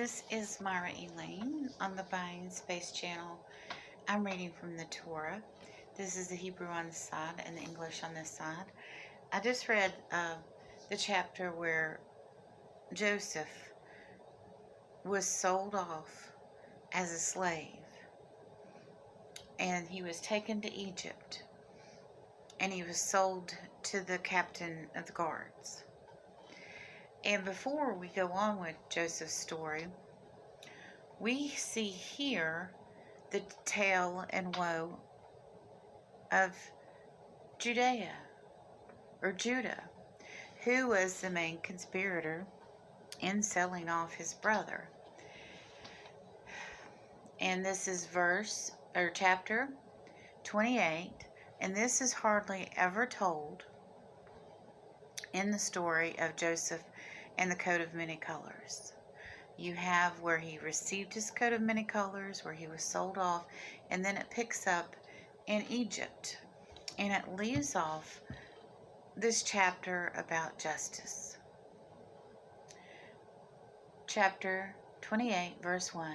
this is Myra Elaine on the Buying Space channel. I'm reading from the Torah. This is the Hebrew on this side and the English on this side. I just read the chapter where Joseph was sold off as a slave, and he was taken to Egypt, and he was sold to the captain of the guards. And before we go on with Joseph's story, we see here the tale and woe of Judah, who was the main conspirator in selling off his brother. And this is chapter 28, and this is hardly ever told in the story of Joseph and the coat of many colors. You have where he received his coat of many colors, where he was sold off, and then it picks up in Egypt, and it leaves off this chapter about justice. Chapter 28, verse 1.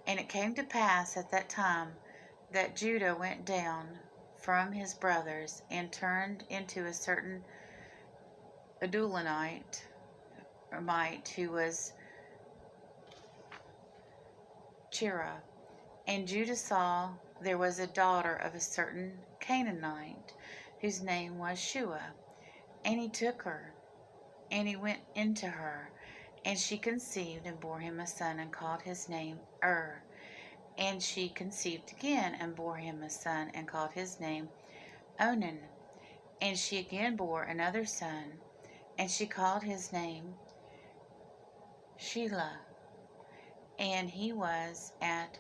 And it came to pass at that time that Judah went down from his brothers and turned into a certain Adulamite, who was Torah. And Judah saw there was a daughter of a certain Canaanite, whose name was Shua. And he took her, and he went into her, and she conceived and bore him a son, and called his name And she conceived again, and bore him a son, and called his name Onan. And she again bore another son, and she called his name Shelah. And he was at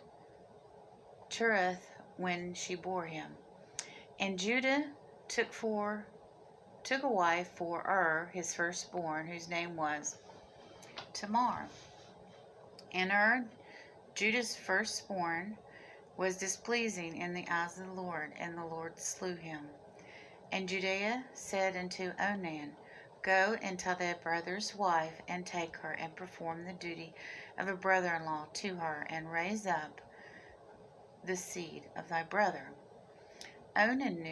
Cherith when she bore him. And Judah took a wife for his firstborn, whose name was Tamar. And Judah's firstborn, was displeasing in the eyes of the Lord, and the Lord slew him. And Judah said unto Onan, Go and tell thy brother's wife, and take her, and perform the duty of a brother-in-law to her, and raise up the seed of thy brother. Onan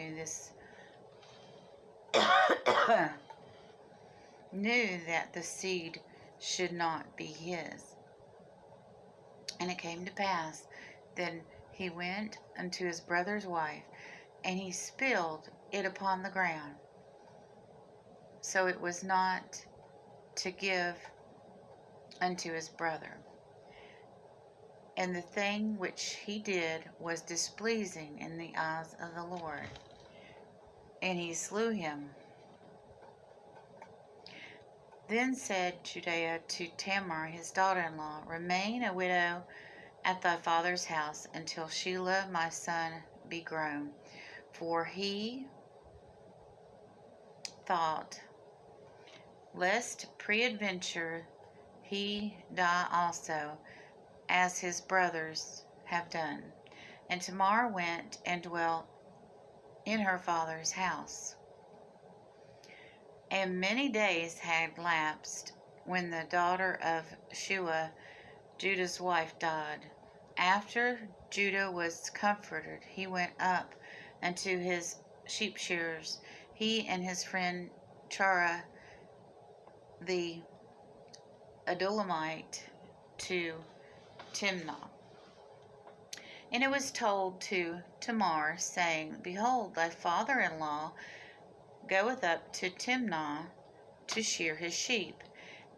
knew that the seed should not be his. And it came to pass, then he went unto his brother's wife, and he spilled it upon the ground. So it was not to give unto his brother. And the thing which he did was displeasing in the eyes of the Lord, and he slew him. Then said Judah to Tamar his daughter-in-law, Remain a widow at thy father's house until Shelah my son be grown. For he thought, lest peradventure he die also, as his brothers have done. And Tamar went and dwelt in her father's house. And many days had lapsed when the daughter of Shua, Judah's wife, died. After Judah was comforted, he went up unto his sheep shearers, he and his friend Torah the Adulamite, to Timnah. And it was told to Tamar, saying, Behold, thy father-in-law goeth up to Timnah to shear his sheep.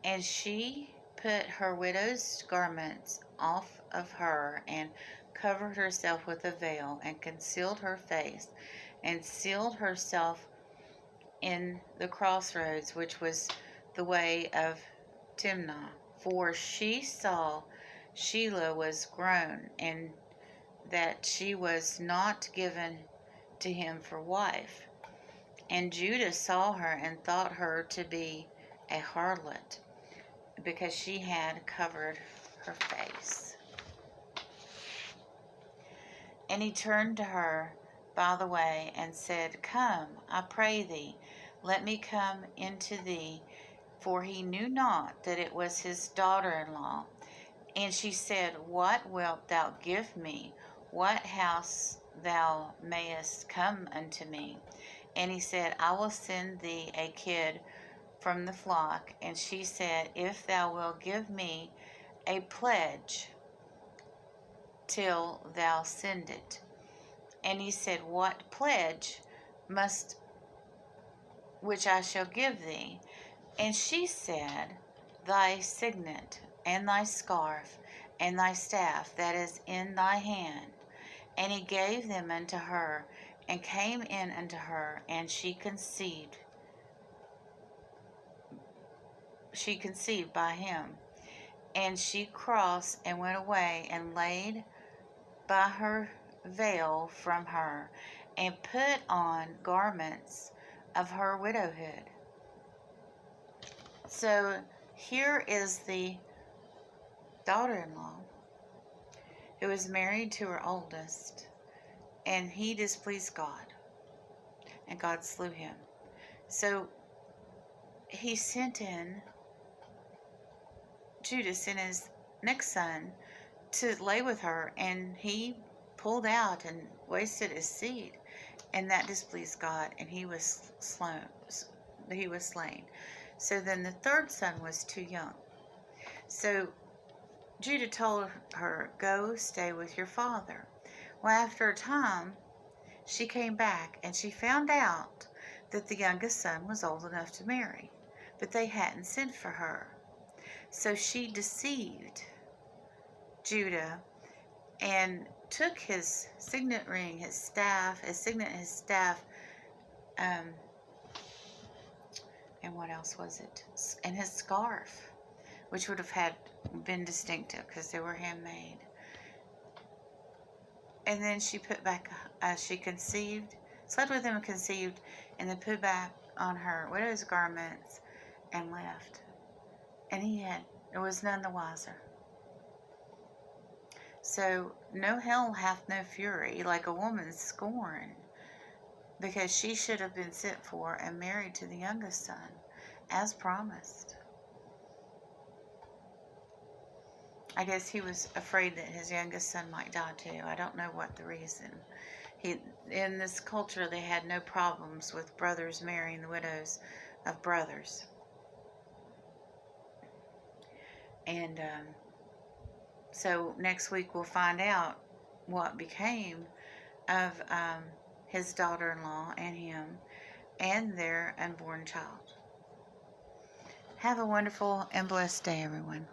And she put her widow's garments off of her, and covered herself with a veil, and concealed her face, and sealed herself in the crossroads, which was the way of Timnah. For she saw Shelah was grown, and that she was not given to him for wife. And Judah saw her, and thought her to be a harlot, because she had covered her face. And he turned to her by the way, and said, Come, I pray thee, let me come into thee. For he knew not that it was his daughter-in-law. And she said, What wilt thou give me? What house thou mayest come unto me? And he said, I will send thee a kid from the flock. And she said, If thou wilt give me a pledge till thou send it. And he said, What pledge must which I shall give thee? And she said, Thy signet, and thy scarf, and thy staff that is in thy hand. And he gave them unto her, and came in unto her, and she conceived. She conceived by him. And she crossed and went away, and laid by her veil from her, and put on garments of her widowhood. So here is the daughter-in-law who was married to her oldest, and he displeased God, and God slew him. So he sent in Judas and his next son to lay with her, and he pulled out and wasted his seed, and that displeased God, and he was slain. So then the third son was too young. So Judah told her, Go stay with your father. Well, after a time, she came back, and she found out that the youngest son was old enough to marry, but they hadn't sent for her. So she deceived Judah and took his signet ring, his signet and his staff, and what else was it? And his scarf, which would have been distinctive because they were handmade. And then she put back, she conceived, slept with him and conceived, and then put back on her widow's garments and left. And there was none the wiser. So no hell hath no fury like a woman's scorn, because she should have been sent for and married to the youngest son, as promised. I guess he was afraid that his youngest son might die too. I don't know what the reason. In this culture, they had no problems with brothers marrying the widows of brothers. And so next week we'll find out what became of his daughter-in-law and him and their unborn child. Have a wonderful and blessed day, everyone.